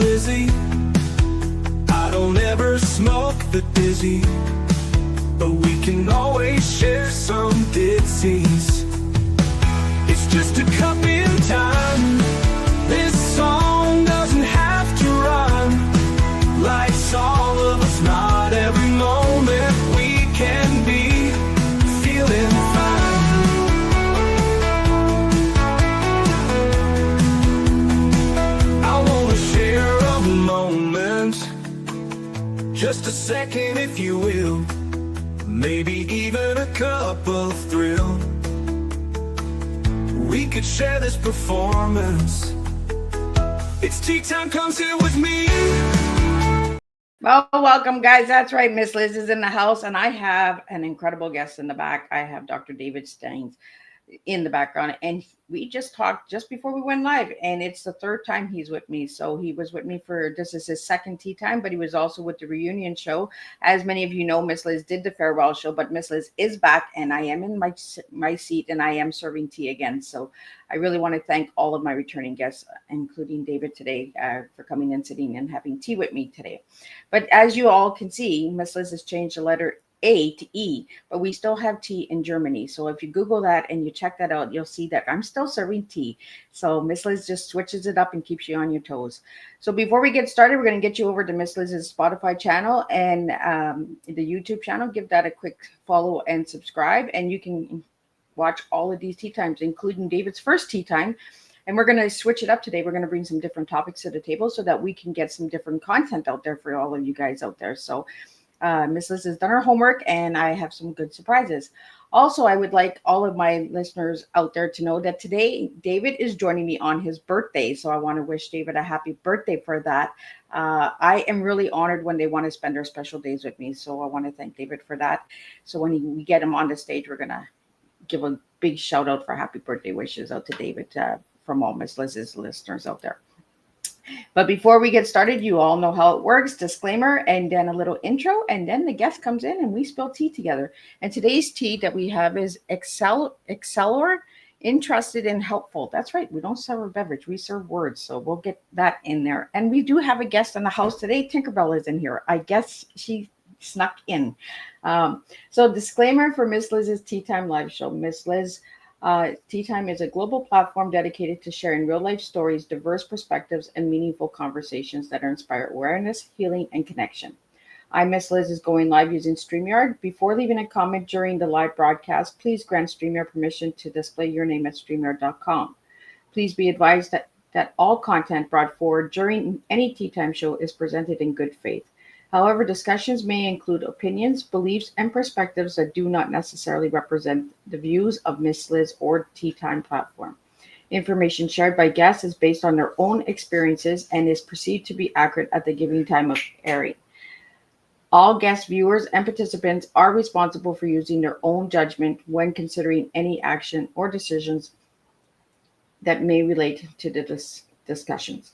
Lizzie. I don't ever smoke the dizzy, but we can always share some ditzies. It's just a cup in time. This song doesn't have to rhyme. Life's all of us, not every moment we can be feeling fine. I wanna share a moment, just a second if you will, maybe even a cup of thrill. We could share this performance. It's tea time, come sit with me. Well, welcome, guys. That's right. Miss Liz is in the house, and I have an incredible guest in the back. I have Dr. David Schein in the background, and we just talked just before we went live, and it's the third time he's with me. So he was with me for, this is his second tea time, but he was also with the reunion show. As many of you know, Miss Liz did the farewell show, but Miss Liz is back, and I am in my seat, and I am serving tea again. So I really want to thank all of my returning guests, including David today, for coming and sitting and having tea with me today. But as you all can see, Miss Liz has changed the letter A to E, but we still have tea in Germany. So if you Google that and you check that out, you'll see that I'm still serving tea. So Miss Liz just switches it up and keeps you on your toes. So before we get started, we're going to get you over to Miss Liz's Spotify channel and the YouTube channel. Give that a quick follow and subscribe, and you can watch all of these tea times, including David's first tea time. And we're going to switch it up today. We're going to bring some different topics to the table so that we can get some different content out there for all of you guys out there. So Miss Liz has done her homework, and I have some good surprises. Also, I would like all of my listeners out there to know that today David is joining me on his birthday. So I want to wish David a happy birthday for that. I am really honored when they want to spend their special days with me. So I want to thank David for that. So when we get him on the stage, we're going to give a big shout out for happy birthday wishes out to David from all Miss Liz's listeners out there. But before we get started, you all know how it works. Disclaimer, and then a little intro, and then the guest comes in and we spill tea together. And today's tea that we have is Excelor, interested and helpful. That's right. We don't serve a beverage. We serve words. So we'll get that in there. And we do have a guest in the house today. Tinkerbell is in here. I guess she snuck in. So disclaimer for Miss Liz's Tea Time live show. Miss Liz Tea Time is a global platform dedicated to sharing real-life stories, diverse perspectives, and meaningful conversations that inspire awareness, healing, and connection. Miss Liz is going live using StreamYard. Before leaving a comment during the live broadcast, please grant StreamYard permission to display your name at StreamYard.com. Please be advised that all content brought forward during any Tea Time show is presented in good faith. However, discussions may include opinions, beliefs, and perspectives that do not necessarily represent the views of Miss Liz or Tea Time platform. Information shared by guests is based on their own experiences and is perceived to be accurate at the given time of airing. All guest viewers and participants are responsible for using their own judgment when considering any action or decisions that may relate to the discussions.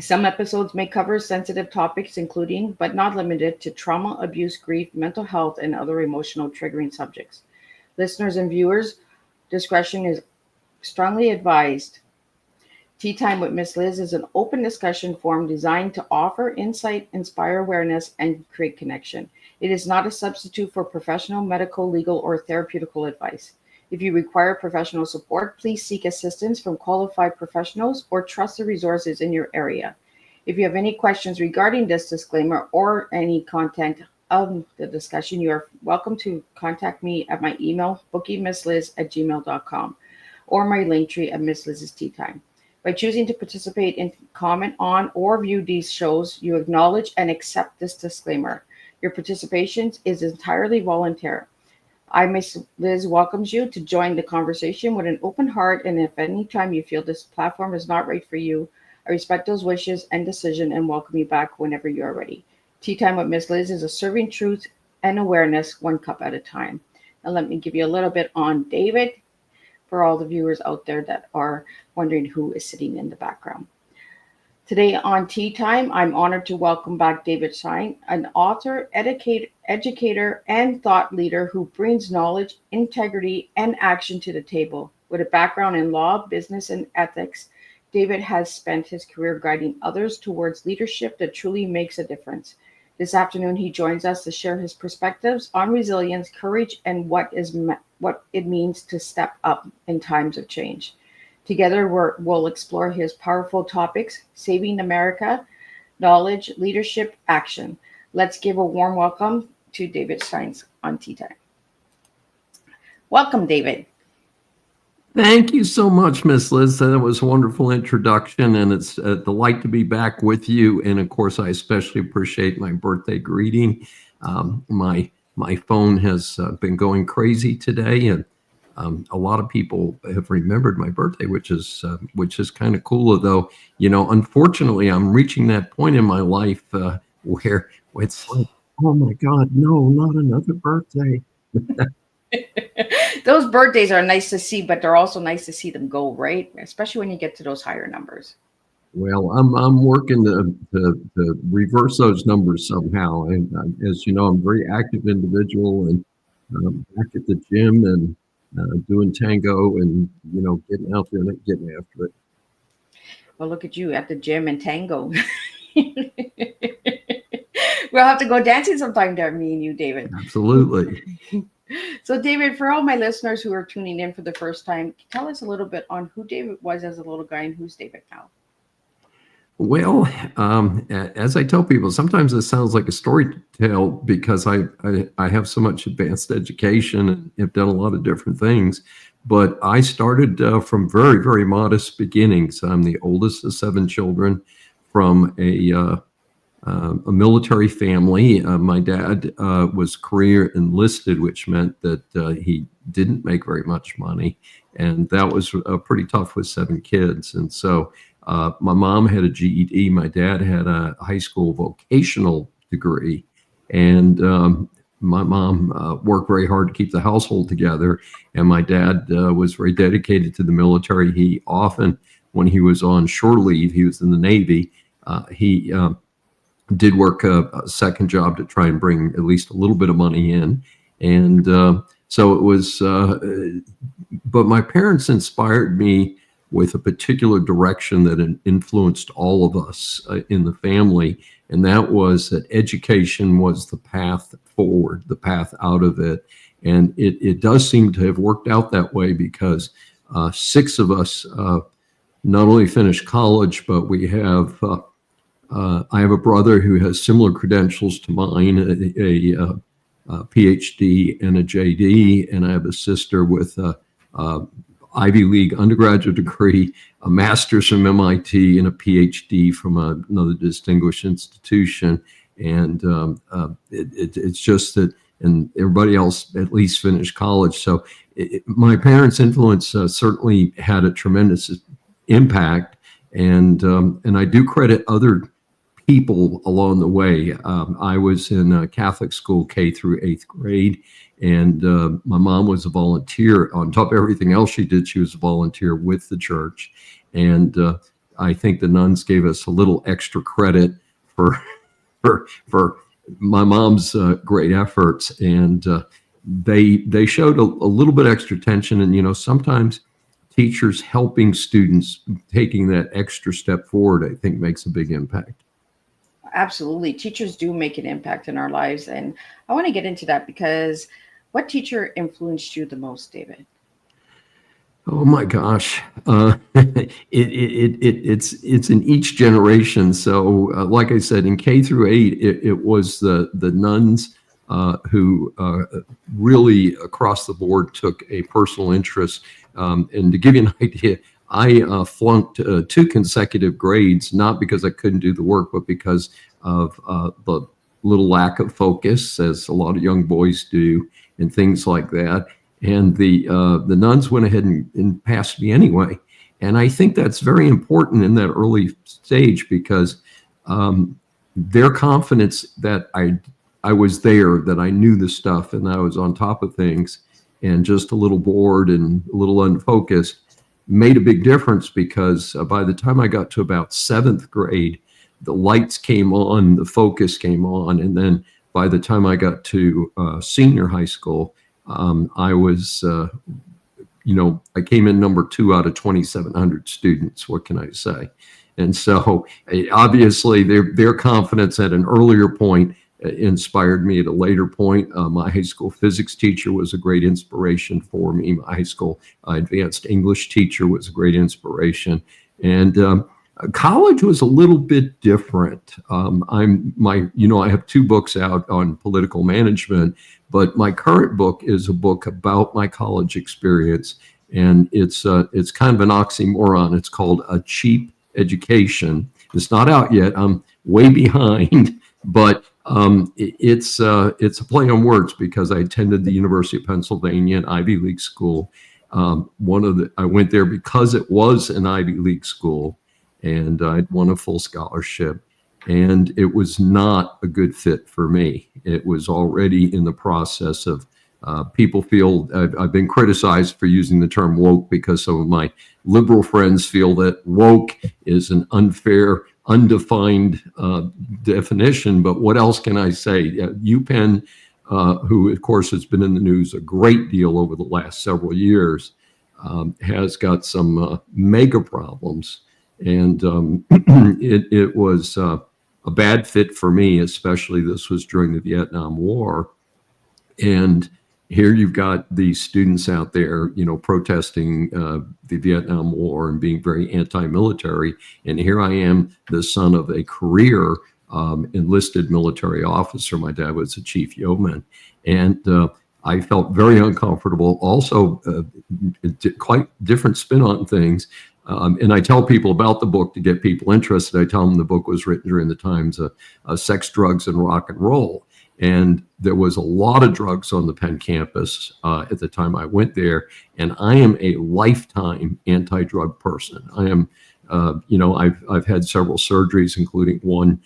Some episodes may cover sensitive topics, including, but not limited to, trauma, abuse, grief, mental health, and other emotional triggering subjects. Listeners and viewers' discretion is strongly advised. Tea Time with Miss Liz is an open discussion forum designed to offer insight, inspire awareness, and create connection. It is not a substitute for professional, medical, legal, or therapeutical advice. If you require professional support, please seek assistance from qualified professionals or trusted resources in your area. If you have any questions regarding this disclaimer or any content of the discussion, you are welcome to contact me at my email, bookingmissliz@gmail.com, or my linktree at Miss Liz's Tea Time. By choosing to participate and comment on or view these shows, you acknowledge and accept this disclaimer. Your participation is entirely voluntary. Miss Liz welcomes you to join the conversation with an open heart, and if any time you feel this platform is not right for you, I respect those wishes and decision and welcome you back whenever you are ready. Tea Time with Miss Liz is a serving truth and awareness one cup at a time. Now let me give you a little bit on David for all the viewers out there that are wondering who is sitting in the background. Today on Tea Time, I'm honored to welcome back David Schein, an author, educator, and thought leader who brings knowledge, integrity, and action to the table. With a background in law, business, and ethics, David has spent his career guiding others towards leadership that truly makes a difference. This afternoon, he joins us to share his perspectives on resilience, courage, and what it means to step up in times of change. Together, we'll explore his powerful topics: saving America, knowledge, leadership, action. Let's give a warm welcome to David Schein on Tea Time. Welcome, David. Thank you so much, Miss Liz. That was a wonderful introduction, and it's a delight to be back with you. And of course, I especially appreciate my birthday greeting. My phone has been going crazy today, and a lot of people have remembered my birthday, which is kind of cool. Though, unfortunately, I'm reaching that point in my life where it's like, oh my God, no, not another birthday. Those birthdays are nice to see, but they're also nice to see them go, right? Especially when you get to those higher numbers. Well, I'm working to reverse those numbers somehow. And as you know, I'm a very active individual, and back at the gym and doing tango, and getting out there and getting after it. Well, look at you at the gym and tango. We'll have to go dancing sometime there, me and you, David. Absolutely. So, David, for all my listeners who are tuning in for the first time, tell us a little bit on who David was as a little guy and who's David now. Well, as I tell people, sometimes it sounds like a story tale because I have so much advanced education and have done a lot of different things. But I started from very, very modest beginnings. I'm the oldest of 7 children from a military family. My dad was career enlisted, which meant that he didn't make very much money. And that was pretty tough with 7 kids. And so my mom had a GED. My dad had a high school vocational degree. And my mom worked very hard to keep the household together. And my dad was very dedicated to the military. He often, when he was on shore leave, he was in the Navy, he did work a second job to try and bring at least a little bit of money in. And so it was, but my parents inspired me with a particular direction that influenced all of us in the family. And that was that education was the path forward, the path out of it. And it does seem to have worked out that way because 6 of us not only finished college, but we have I have a brother who has similar credentials to mine, a PhD and a JD, and I have a sister with a Ivy League undergraduate degree, a master's from MIT, and a PhD from another distinguished institution. And it's just that, and everybody else at least finished college. So my parents' influence certainly had a tremendous impact, and I do credit other people along the way. I was in a Catholic school K through 8th grade, and my mom was a volunteer. On top of everything else she did, she was a volunteer with the church. And I think the nuns gave us a little extra credit for my mom's great efforts. And they showed a little bit extra attention. And, sometimes teachers helping students taking that extra step forward, I think, makes a big impact. Absolutely. Teachers do make an impact in our lives. And I want to get into that because what teacher influenced you the most, David? Oh my gosh. It's in each generation. So like I said, in K through 8, it was the nuns who really across the board took a personal interest. And to give you an idea, I flunked 2 consecutive grades, not because I couldn't do the work, but because of the little lack of focus, as a lot of young boys do, and things like that. And the nuns went ahead and passed me anyway. And I think that's very important in that early stage because their confidence that I was there, that I knew the stuff and I was on top of things, and just a little bored and a little unfocused, made a big difference because by the time I got to about 7th grade, the lights came on, the focus came on. And then by the time I got to senior high school, I was I came in number 2 out of 2,700 students. What can I say? And so obviously their confidence at an earlier point inspired me at a later point. My high school physics teacher was a great inspiration for me. My high school advanced English teacher was a great inspiration. And college was a little bit different. I have 2 books out on political management, but my current book is a book about my college experience. And it's kind of an oxymoron. It's called A Cheap Education. It's not out yet. I'm way behind, but it's a play on words because I attended the University of Pennsylvania, an Ivy League school. I went there because it was an Ivy League school, and I'd won a full scholarship, and it was not a good fit for me. It was already in the process of people feel I've been criticized for using the term woke because some of my liberal friends feel that woke is an unfair, undefined definition. But what else can I say? UPenn, who of course has been in the news a great deal over the last several years, has got some mega problems. And it was a bad fit for me, especially this was during the Vietnam War. And here you've got these students out there, protesting the Vietnam War and being very anti-military. And here I am, the son of a career enlisted military officer. My dad was a chief yeoman. And I felt very uncomfortable. Also, quite different spin on things. And I tell people about the book to get people interested. I tell them the book was written during the times of sex, drugs, and rock and roll. And there was a lot of drugs on the Penn campus at the time I went there. And I am a lifetime anti-drug person. I am, I've had several surgeries, including one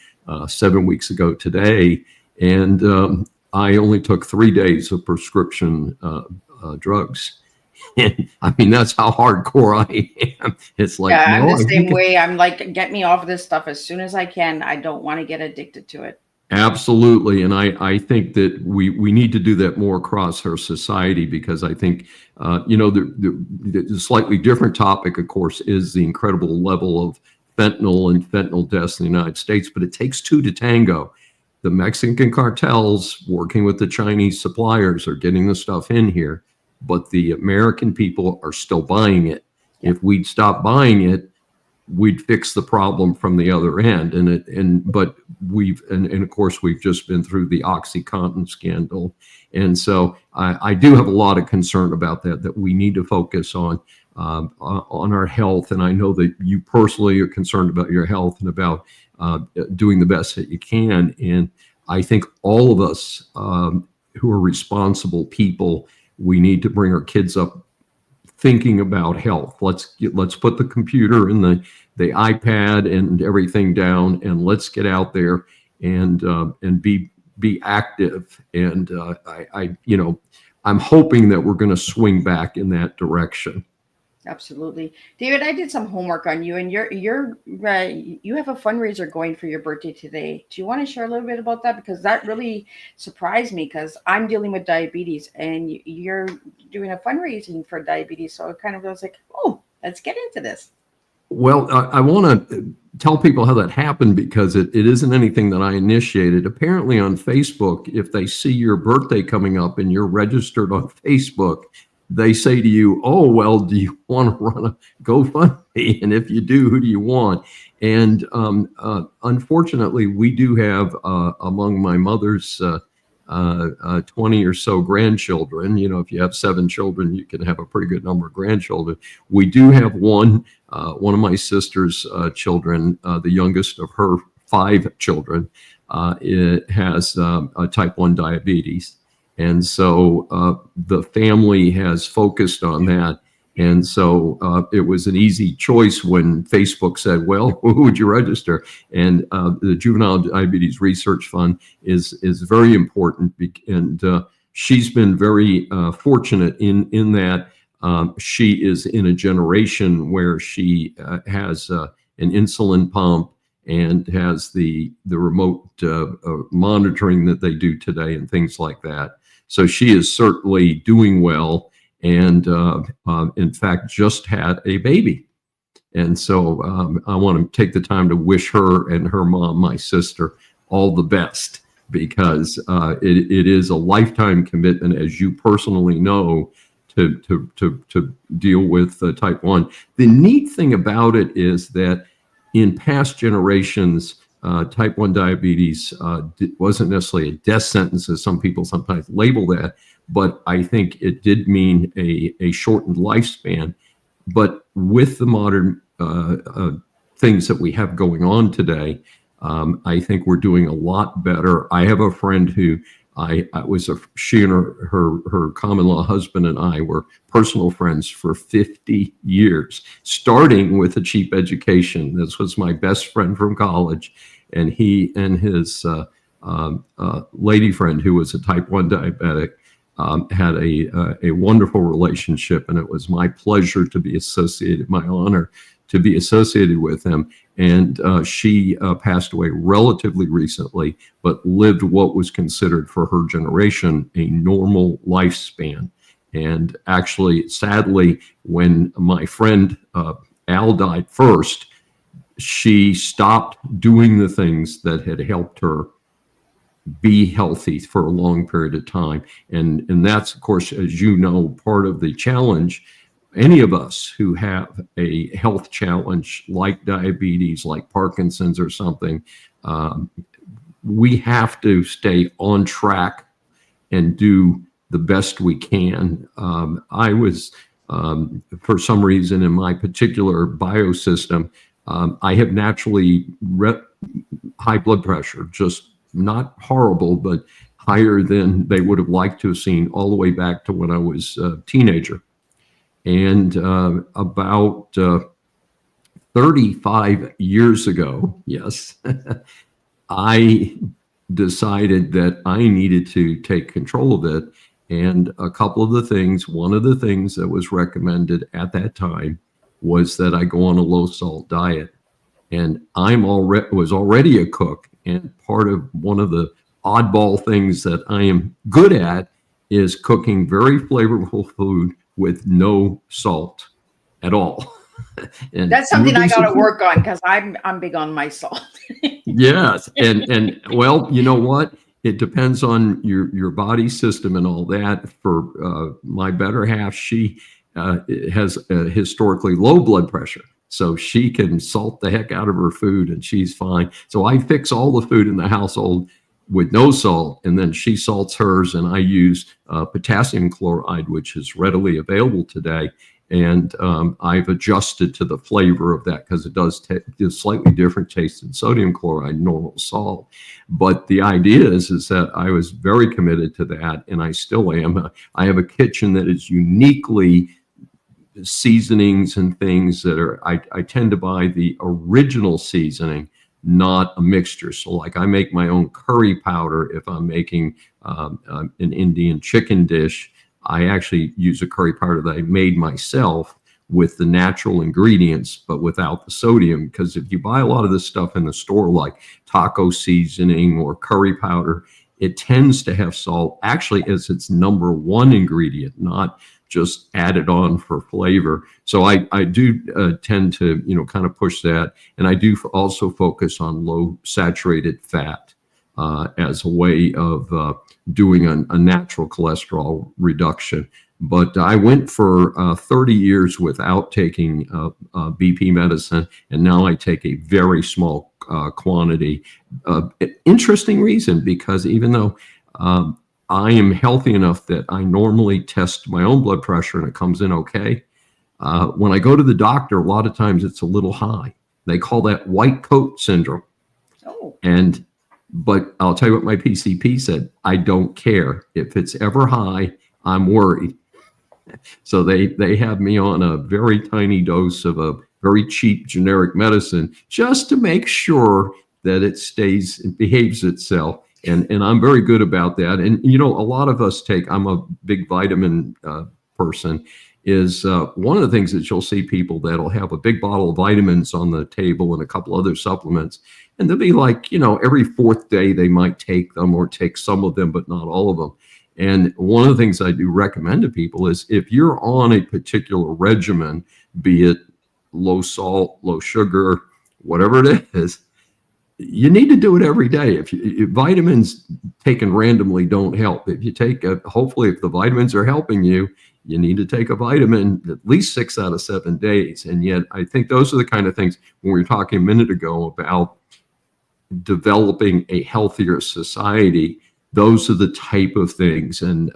7 weeks ago today. And I only took 3 days of prescription drugs. And I mean, that's how hardcore I am. It's like, yeah, I'm the same way. I'm like, get me off of this stuff as soon as I can. I don't want to get addicted to it. Absolutely. And I think that we need to do that more across our society, because I think, the slightly different topic, of course, is the incredible level of fentanyl and fentanyl deaths in the United States, but it takes 2 to tango. The Mexican cartels working with the Chinese suppliers are getting the stuff in here, but the American people are still buying it. If we'd stop buying it, we'd fix the problem from the other end. But of course we've just been through the OxyContin scandal. And so I do have a lot of concern about that we need to focus on our health. And I know that you personally are concerned about your health and about doing the best that you can. And I think all of us who are responsible people, we need to bring our kids up thinking about health. Let's put the computer and the iPad and everything down, and let's get out there and be active. And I'm hoping that we're going to swing back in that direction. Absolutely. David, I did some homework on you, and you have a fundraiser going for your birthday today. Do you want to share a little bit about that? Because that really surprised me, because I'm dealing with diabetes and you're doing a fundraising for diabetes. So it kind of was like, oh, let's get into this. Well, I want to tell people how that happened, because it isn't anything that I initiated. Apparently on Facebook, if they see your birthday coming up and you're registered on Facebook, they say to you, oh, well, do you want to run a GoFundMe? And if you do, who do you want? And unfortunately, we do have among my mother's 20 or so grandchildren. If you have 7 children, you can have a pretty good number of grandchildren. We do have one of my sister's children, the youngest of her 5 children, it has type 1 diabetes. And so the family has focused on that. And so it was an easy choice when Facebook said, well, who would you register? And the Juvenile Diabetes Research Fund is very important. And she's been very fortunate in that she is in a generation where she has an insulin pump and has the remote monitoring that they do today and things like that. So she is certainly doing well. and in fact just had a baby. And so I want to take the time to wish her and her mom, my sister, all the best, because it is a lifetime commitment, as you personally know, to deal with type 1. The neat thing about it is that in past generations, type 1 diabetes wasn't necessarily a death sentence, as some people sometimes label that, but I think it did mean a shortened lifespan. But with the modern things that we have going on today, I think we're doing a lot better. I have a friend who she and her common law husband and I were personal friends for 50 years, starting with a cheap education. This was my best friend from college, and he and his lady friend, who was a type 1 diabetic, had a wonderful relationship, and it was my pleasure to be associated, my honor to be associated with him. And she passed away relatively recently, but lived what was considered for her generation a normal lifespan. And actually, sadly, when my friend Al died first, she stopped doing the things that had helped her be healthy for a long period of time. And that's, of course, as you know, part of the challenge. Any of us who have a health challenge like diabetes, like Parkinson's or something, we have to stay on track and do the best we can. I was, for some reason, in my particular biosystem, I have naturally high blood pressure, just not horrible, but higher than they would have liked to have seen all the way back to when I was a teenager. And about 35 years ago, yes, I decided that I needed to take control of it. And a couple of the things, one of the things that was recommended at that time was that I go on a low salt diet. And was already a cook. And part of one of the oddball things that I am good at is cooking very flavorful food with no salt at all. And that's something I got to work on, because I'm big on my salt. Yes, and well, you know what? It depends on your body system and all that. For my better half, she has historically low blood pressure, so she can salt the heck out of her food, and she's fine. So I fix all the food in the household with no salt, and then she salts hers, and I use potassium chloride, which is readily available today. And I've adjusted to the flavor of that, because it does give slightly different taste than sodium chloride, normal salt. But the idea is that I was very committed to that, and I still am. I have a kitchen that is uniquely seasonings and things that are, I tend to buy the original seasoning, not a mixture. So like I make my own curry powder. If I'm making an Indian chicken dish, I actually use a curry powder that I made myself with the natural ingredients, but without the sodium. Because if you buy a lot of this stuff in the store, like taco seasoning or curry powder, it tends to have salt actually as its number one ingredient, not just added on for flavor. So I do tend to, kind of push that. And I do also focus on low saturated fat as a way of doing a natural cholesterol reduction. But I went for 30 years without taking BP medicine, and now I take a very small quantity. Interesting reason, because even though I am healthy enough that I normally test my own blood pressure and it comes in okay, when I go to the doctor, a lot of times it's a little high. They call that white coat syndrome. Oh. But I'll tell you what my PCP said: I don't care. If it's ever high, I'm worried. So they have me on a very tiny dose of a very cheap generic medicine just to make sure that it behaves itself. And I'm very good about that. And, a lot of us I'm a big vitamin person, is one of the things that you'll see people that'll have a big bottle of vitamins on the table and a couple other supplements. And they'll be like, every fourth day they might take them, or take some of them, but not all of them. And one of the things I do recommend to people is if you're on a particular regimen, be it low salt, low sugar, whatever it is, you need to do it every day. If vitamins taken randomly don't help, if you take hopefully if the vitamins are helping you, you need to take a vitamin at least 6 out of 7 days. And yet I think those are the kind of things when we were talking a minute ago about developing a healthier society. Those are the type of things. And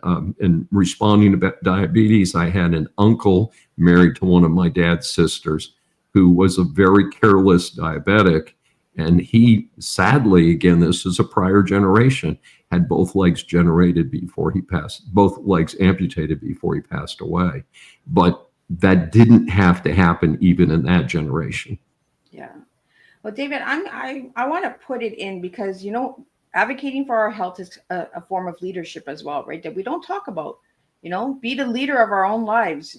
responding to diabetes, I had an uncle married to one of my dad's sisters who was a very careless diabetic. And he sadly, again, this is a prior generation, had both legs amputated before he passed away. But that didn't have to happen even in that generation. Yeah. Well, David, I want to put it in because, advocating for our health is a form of leadership as well, right? That we don't talk about, be the leader of our own lives,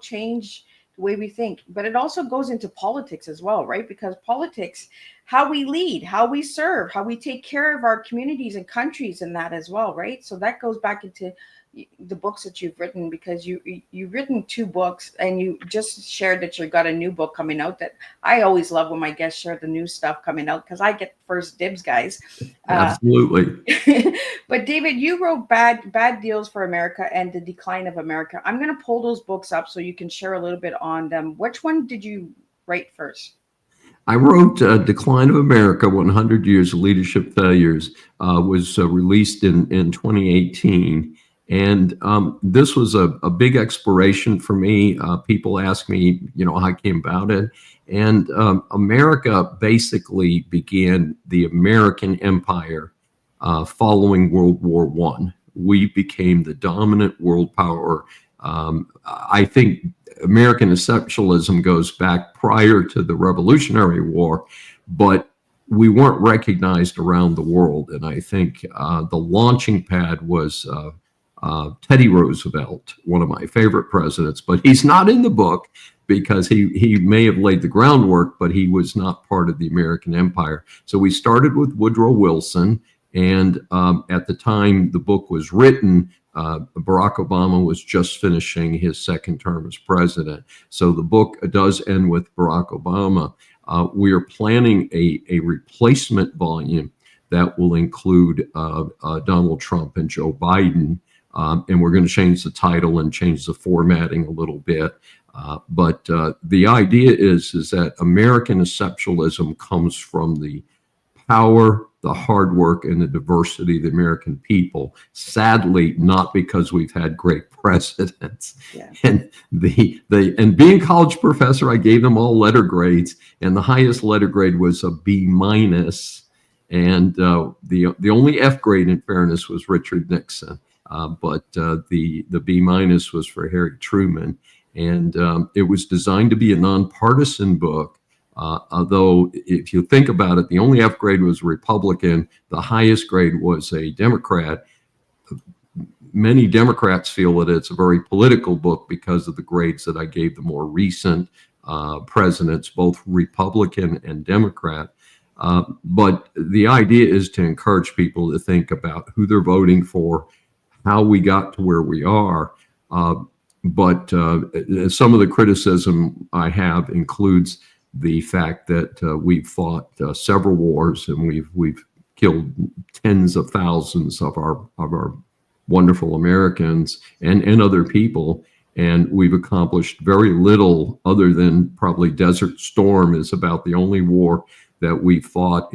change the way we think. But it also goes into politics as well, right? Because politics, how we lead, how we serve, how we take care of our communities and countries and that as well, right? So that goes back into the books that you've written, because you've written 2 books and you just shared that you've got a new book coming out. That I always love when my guests share the new stuff coming out because I get first dibs, guys. Absolutely. But David, you wrote Bad Deals for America and The Decline of America. I'm going to pull those books up so you can share a little bit on them. Which one did you write first? I wrote Decline of America, 100 Years of Leadership Failures, was released in 2018. And this was a big exploration for me. People ask me, how I came about it. And America basically began the American empire following World War I. We became the dominant world power. I think American exceptionalism goes back prior to the Revolutionary War, but we weren't recognized around the world. And I think the launching pad was Teddy Roosevelt, one of my favorite presidents, but he's not in the book because he may have laid the groundwork, but he was not part of the American empire. So we started with Woodrow Wilson. And at the time the book was written, Barack Obama was just finishing his second term as president. So the book does end with Barack Obama. We are planning a replacement volume that will include Donald Trump and Joe Biden. And we're going to change the title and change the formatting a little bit. But the idea is that American exceptionalism comes from the power, the hard work, and the diversity of the American people. Sadly, not because we've had great presidents. Yeah. And and being a college professor, I gave them all letter grades, and the highest letter grade was a B-. And the only F grade, in fairness, was Richard Nixon. But the B- was for Harry Truman. And it was designed to be a nonpartisan book. Although if you think about it, the only F grade was Republican. The highest grade was a Democrat. Many Democrats feel that it's a very political book because of the grades that I gave the more recent presidents, both Republican and Democrat. But the idea is to encourage people to think about who they're voting for, how we got to where we are. But some of the criticism I have includes the fact that we've fought several wars and we've killed tens of thousands of our wonderful Americans and other people, and we've accomplished very little other than probably Desert Storm is about the only war that we fought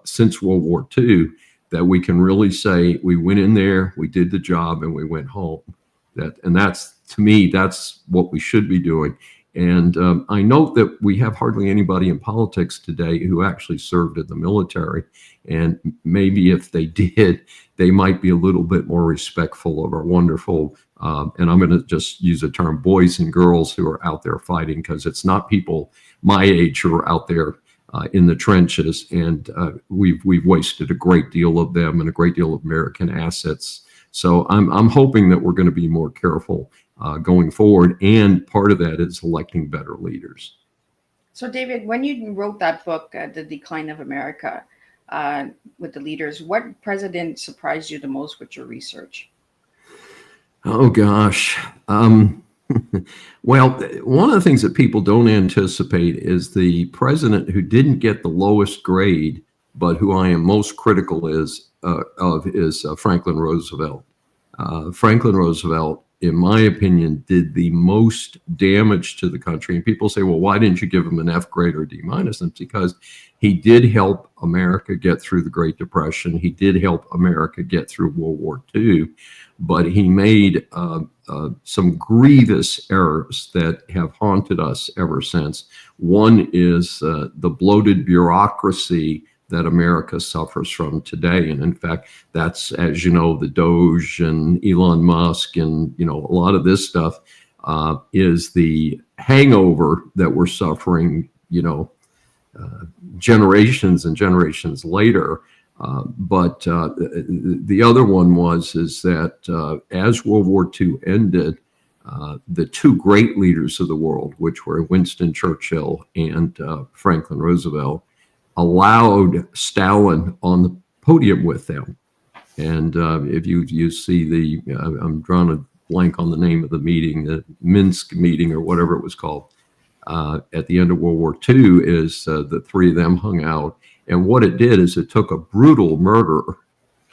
since World War II that we can really say we went in there, we did the job, and we went home. That's, to me, that's what we should be doing. And I note that we have hardly anybody in politics today who actually served in the military. And maybe if they did, they might be a little bit more respectful of our wonderful, and I'm going to just use the term boys and girls who are out there fighting, because it's not people my age who are out there in the trenches. And we've wasted a great deal of them and a great deal of American assets. So I'm hoping that we're going to be more careful going forward. And part of that is electing better leaders. So, David, when you wrote that book, The Decline of America, with the leaders, what president surprised you the most with your research? Oh gosh. Well, one of the things that people don't anticipate is the president who didn't get the lowest grade, but who I am most critical is Franklin Roosevelt. Franklin Roosevelt, in my opinion, did the most damage to the country. And people say, well, why didn't you give him an F grade or D minus? And it's because he did help America get through the Great Depression. He did help America get through World War II, but he made some grievous errors that have haunted us ever since. One is the bloated bureaucracy that America suffers from today. And in fact, that's, as you know, the Doge and Elon Musk and, you know, a lot of this stuff is the hangover that we're suffering, you know, generations and generations later. But the other one is that as World War II ended, the two great leaders of the world, which were Winston Churchill and Franklin Roosevelt, allowed Stalin on the podium with them. And if you see I'm drawing a blank on the name of the meeting, the Minsk meeting or whatever it was called, at the end of World War II, is the three of them hung out. And what it did is it took a brutal murderer.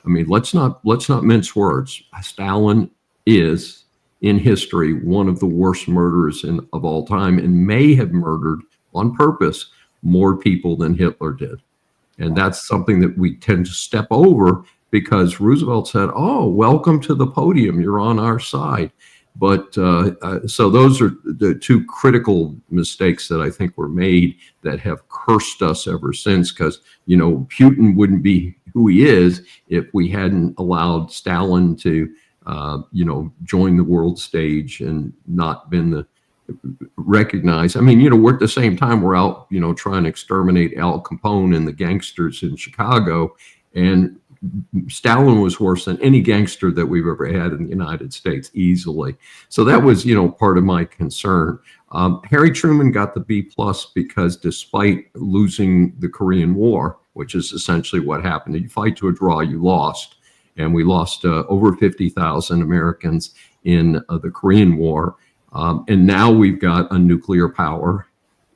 I mean, let's not mince words. Stalin is, in history, one of the worst murderers of all time, and may have murdered on purpose more people than Hitler did. And that's something that we tend to step over because Roosevelt said, oh, welcome to the podium. You're on our side. But so those are the two critical mistakes that I think were made that have cursed us ever since, because, you know, Putin wouldn't be who he is if we hadn't allowed Stalin to, you know, join the world stage and not been the recognized. I mean, you know, we're at the same time we're out, you know, trying to exterminate Al Capone and the gangsters in Chicago, and Stalin was worse than any gangster that we've ever had in the United States, easily. So that was, you know, part of my concern. Harry Truman got the B plus because despite losing the Korean War, which is essentially what happened, you fight to a draw, you lost. And we lost over 50,000 Americans in the Korean War. And now we've got a nuclear power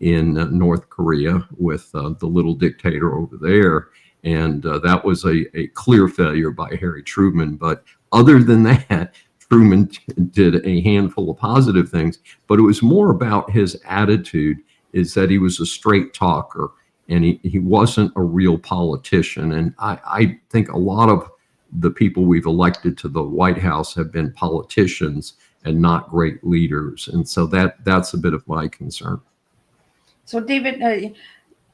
in North Korea with the little dictator over there. And that was a clear failure by Harry Truman. But other than that, Truman did a handful of positive things. But it was more about his attitude, is that he was a straight talker and he wasn't a real politician. And I think a lot of the people we've elected to the White House have been politicians and not great leaders. And so that's a bit of my concern. So David,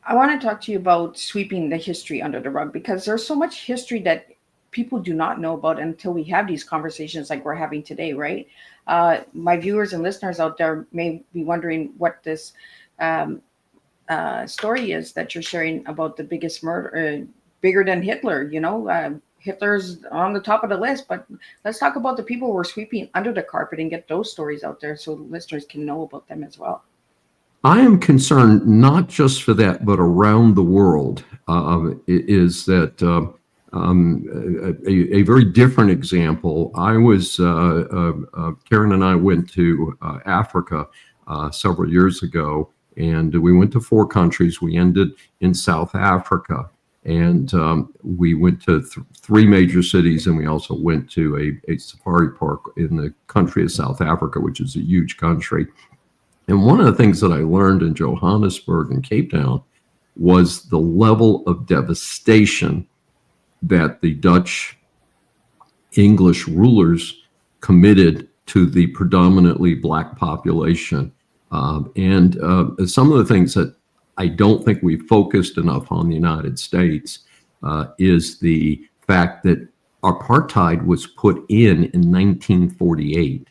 I want to talk to you about sweeping the history under the rug, because there's so much history that people do not know about until we have these conversations like we're having today, right? My viewers and listeners out there may be wondering what this story is that you're sharing about the biggest murder, bigger than Hitler, you know, Hitler's on the top of the list, but let's talk about the people we're sweeping under the carpet and get those stories out there so listeners can know about them as well. I am concerned not just for that, but around the world. Is that a very different example? I was Karen and I went to Africa several years ago, and we went to 4 countries. We ended in South Africa. And we went to 3 major cities, and we also went to a safari park in the country of South Africa, which is a huge country. And one of the things that I learned in Johannesburg and Cape Town was the level of devastation that the Dutch English rulers committed to the predominantly Black population. And some of the things that I don't think we focused enough on the United States is the fact that apartheid was put in 1948.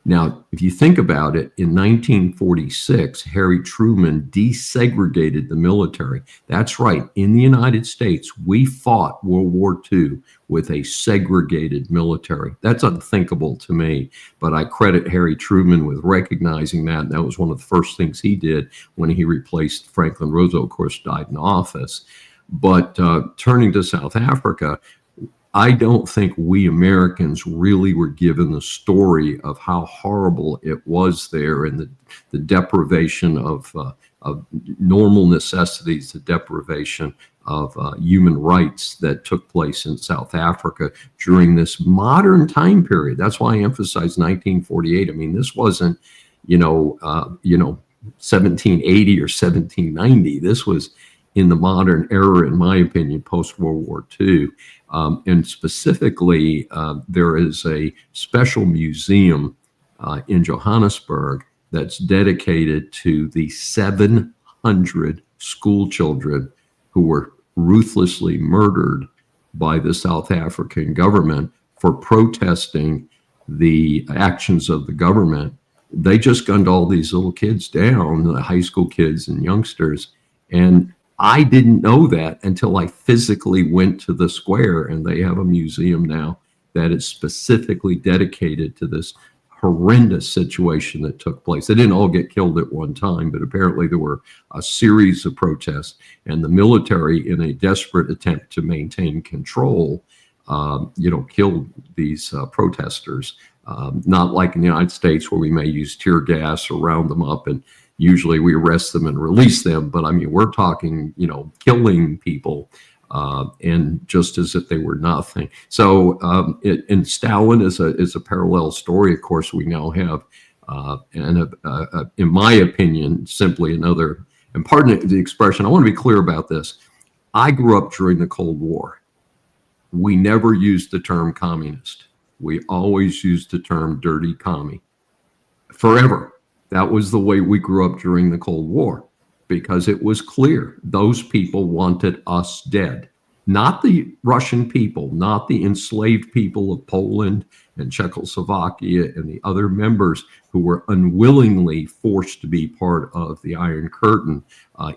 Now, if you think about it, in 1946, Harry Truman desegregated the military. That's right. In the United States, we fought World War II with a segregated military. That's unthinkable to me, but I credit Harry Truman with recognizing that. And that was one of the first things he did when he replaced Franklin Roosevelt, of course, died in office. But turning to South Africa, I don't think we Americans really were given the story of how horrible it was there, and the deprivation of normal necessities, the deprivation of human rights that took place in South Africa during this modern time period. That's why I emphasize 1948. I mean, this wasn't, 1780 or 1790. This was in the modern era, in my opinion, post-World War II. And specifically, there is a special museum in Johannesburg that's dedicated to the 700 school children who were ruthlessly murdered by the South African government for protesting the actions of the government. They just gunned all these little kids down, the high school kids and youngsters. And I didn't know that until I physically went to the square, and they have a museum now that is specifically dedicated to this horrendous situation that took place. They didn't all get killed at one time, but apparently there were a series of protests, and the military, in a desperate attempt to maintain control, killed these protesters. Not like in the United States, where we may use tear gas or round them up, and usually we arrest them and release them. But I mean, we're talking, killing people, and just as if they were nothing. So, and Stalin is a parallel story. Of course, we now have, in my opinion, simply another. And pardon the expression, I want to be clear about this. I grew up during the Cold War. We never used the term communist. We always used the term dirty commie. Forever. That was the way we grew up during the Cold War, because it was clear those people wanted us dead. Not the Russian people, not the enslaved people of Poland and Czechoslovakia and the other members who were unwillingly forced to be part of the Iron Curtain,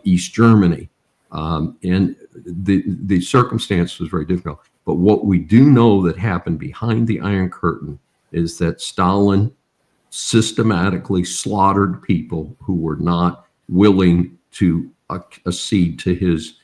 East Germany. And the circumstance was very difficult. But what we do know that happened behind the Iron Curtain is that Stalin systematically slaughtered people who were not willing to accede to his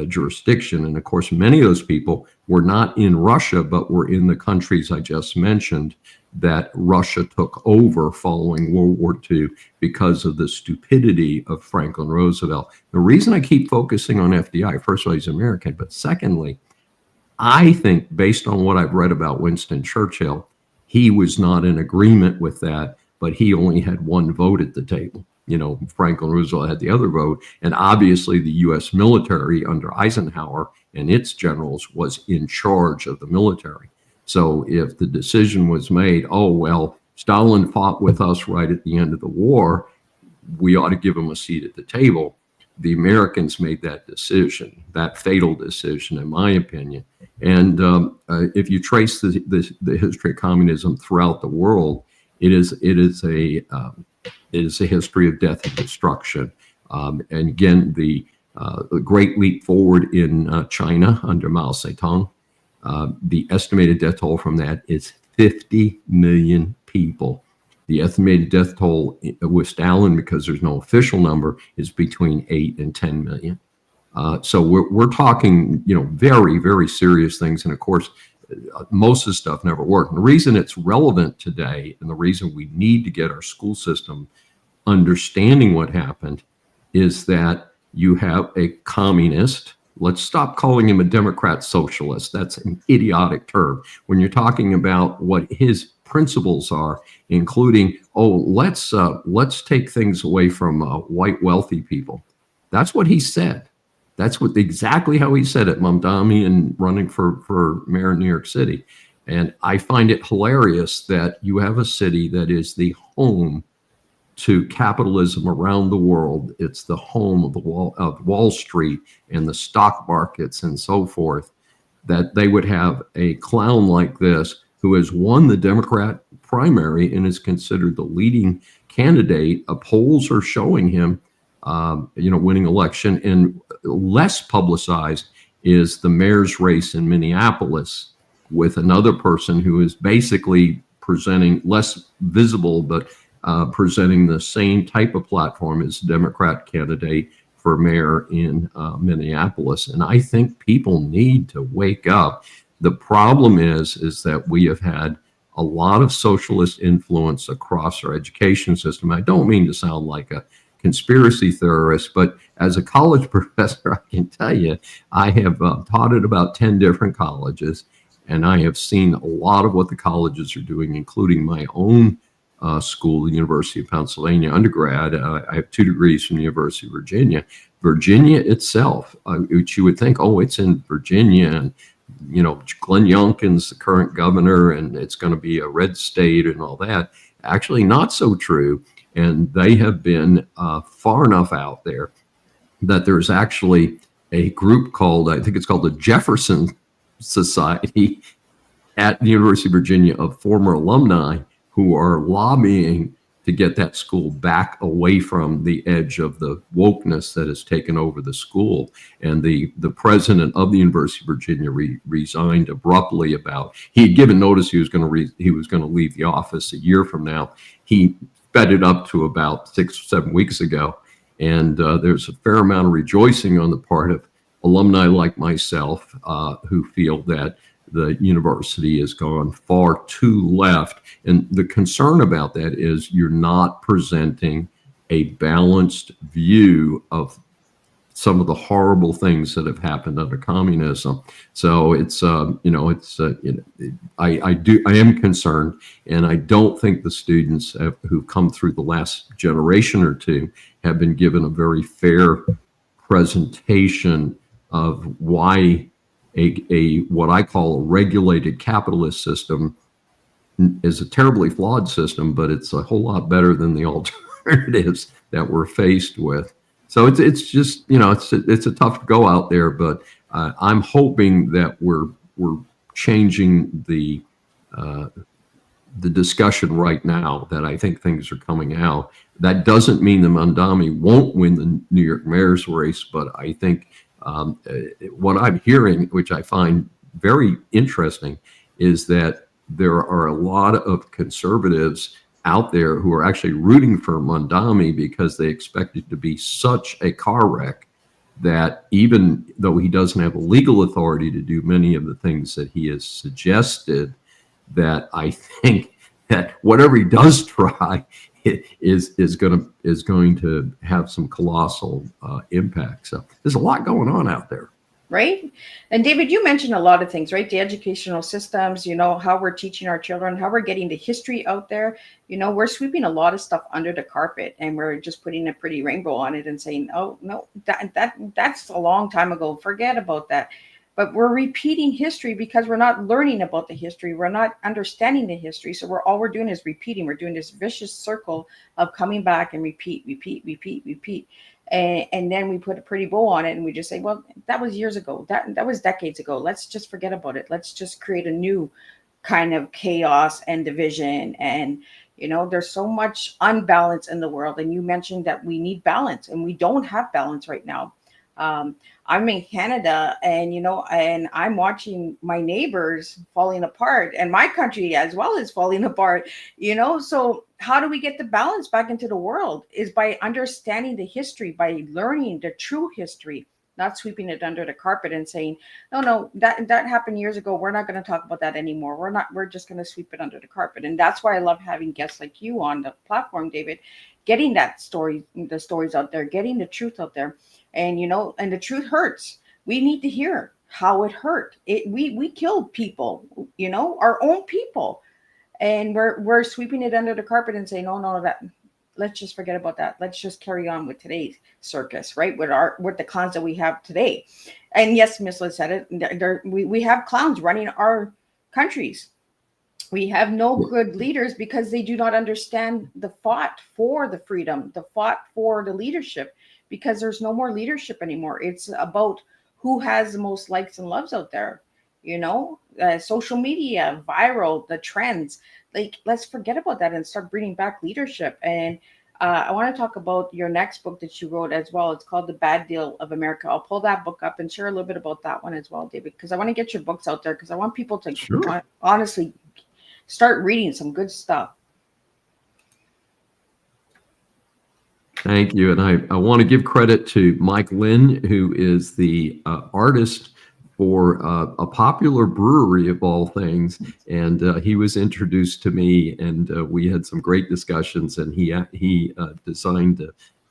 jurisdiction. And of course, many of those people were not in Russia, but were in the countries I just mentioned that Russia took over following World War II because of the stupidity of Franklin Roosevelt. The reason I keep focusing on FDR, first of all, he's American, but secondly, I think based on what I've read about Winston Churchill, he was not in agreement with that, but he only had one vote at the table. Franklin Roosevelt had the other vote, and obviously the U.S. military under Eisenhower and its generals was in charge of the military. So if the decision was made, oh, well, Stalin fought with us right at the end of the war, we ought to give him a seat at the table. The Americans made that decision, that fatal decision, in my opinion. And if you trace the history of communism throughout the world, it is a history of death and destruction. And again, the great leap forward in China under Mao Zedong, the estimated death toll from that is 50 million people. The estimated death toll with Stalin, because there's no official number, is between 8 and 10 million. So we're talking, very, very serious things. And of course, most of the stuff never worked. And the reason it's relevant today, and the reason we need to get our school system understanding what happened, is that you have a communist. Let's stop calling him a Democrat socialist. That's an idiotic term. When you're talking about what his principles are, including, let's take things away from white wealthy people. That's what he said. That's exactly how he said it, Mamdani, and running for mayor of New York City. And I find it hilarious that you have a city that is the home to capitalism around the world. It's the home of Wall Street and the stock markets and so forth, that they would have a clown like this who has won the Democrat primary and is considered the leading candidate. Polls are showing him, winning election. And less publicized is the mayor's race in Minneapolis with another person who is basically presenting, less visible, but presenting the same type of platform as the Democrat candidate for mayor in Minneapolis. And I think people need to wake up. The problem is that we have had a lot of socialist influence across our education system. I don't mean to sound like a conspiracy theorist, but as a college professor, I can tell you, I have taught at about 10 different colleges, and I have seen a lot of what the colleges are doing, including my own school, the University of Pennsylvania undergrad. I have 2 degrees from the University of Virginia. Virginia itself, which you would think, oh, it's in Virginia, and Glenn Youngkin's the current governor, and it's going to be a red state and all that. Actually, not so true. And they have been far enough out there that there's actually a group called, I think it's called the Jefferson Society at the University of Virginia, of former alumni who are lobbying to get that school back away from the edge of the wokeness that has taken over the school. And the president of the University of Virginia resigned abruptly. He had given notice he was going to leave the office a year from now. He sped it up to about 6 or 7 weeks ago. And there's a fair amount of rejoicing on the part of alumni like myself who feel that the university has gone far too left. And the concern about that is you're not presenting a balanced view of some of the horrible things that have happened under communism. So it's, I am concerned, and I don't think the students who've come through the last generation or two have been given a very fair presentation of why what I call a regulated capitalist system is a terribly flawed system, but it's a whole lot better than the alternatives that we're faced with. So it's just, it's a tough go out there, but I'm hoping that we're changing the discussion right now, that I think things are coming out. That doesn't mean the Mandami won't win the New York mayor's race, but I think what I'm hearing, which I find very interesting, is that there are a lot of conservatives out there who are actually rooting for Mandami because they expect it to be such a car wreck that even though he doesn't have a legal authority to do many of the things that he has suggested, that I think that whatever he does try is going to have some colossal impact. So there's a lot going on out there. Right. And David, you mentioned a lot of things, right? The educational systems, how we're teaching our children, how we're getting the history out there. We're sweeping a lot of stuff under the carpet, and we're just putting a pretty rainbow on it and saying, oh, no, that's a long time ago. Forget about that. But we're repeating history because we're not learning about the history. We're not understanding the history. So all we're doing is repeating. We're doing this vicious circle of coming back and repeat. And then we put a pretty bow on it, and we just say, well, that was years ago. That was decades ago. Let's just forget about it. Let's just create a new kind of chaos and division. And, there's so much unbalance in the world. And you mentioned that we need balance, and we don't have balance right now. I'm in Canada, and and I'm watching my neighbors falling apart, and my country as well is falling apart. So how do we get the balance back into the world? Is by understanding the history, by learning the true history, not sweeping it under the carpet and saying, no, that happened years ago. We're not going to talk about that anymore. We're just going to sweep it under the carpet. And that's why I love having guests like you on the platform, David, getting the stories out there, getting the truth out there. And, and the truth hurts. We need to hear how it hurt. We killed people, our own people. And we're sweeping it under the carpet and saying, no, let's just forget about that. Let's just carry on with today's circus, right? With the clowns that we have today. And yes, Miss Liz said it. We have clowns running our countries. We have no good leaders because they do not understand the fought for the freedom, the fought for the leadership, because there's no more leadership anymore. It's about who has the most likes and loves out there. Social media, viral, the trends. Like, let's forget about that and start bringing back leadership. And I want to talk about your next book that you wrote as well. It's called The Bad Deal of America. I'll pull that book up and share a little bit about that one as well, David, because I want to get your books out there, because I want people to honestly start reading some good stuff. Thank you. And I want to give credit to Mike Lynn, who is the artist for a popular brewery of all things, and he was introduced to me, and we had some great discussions. And he designed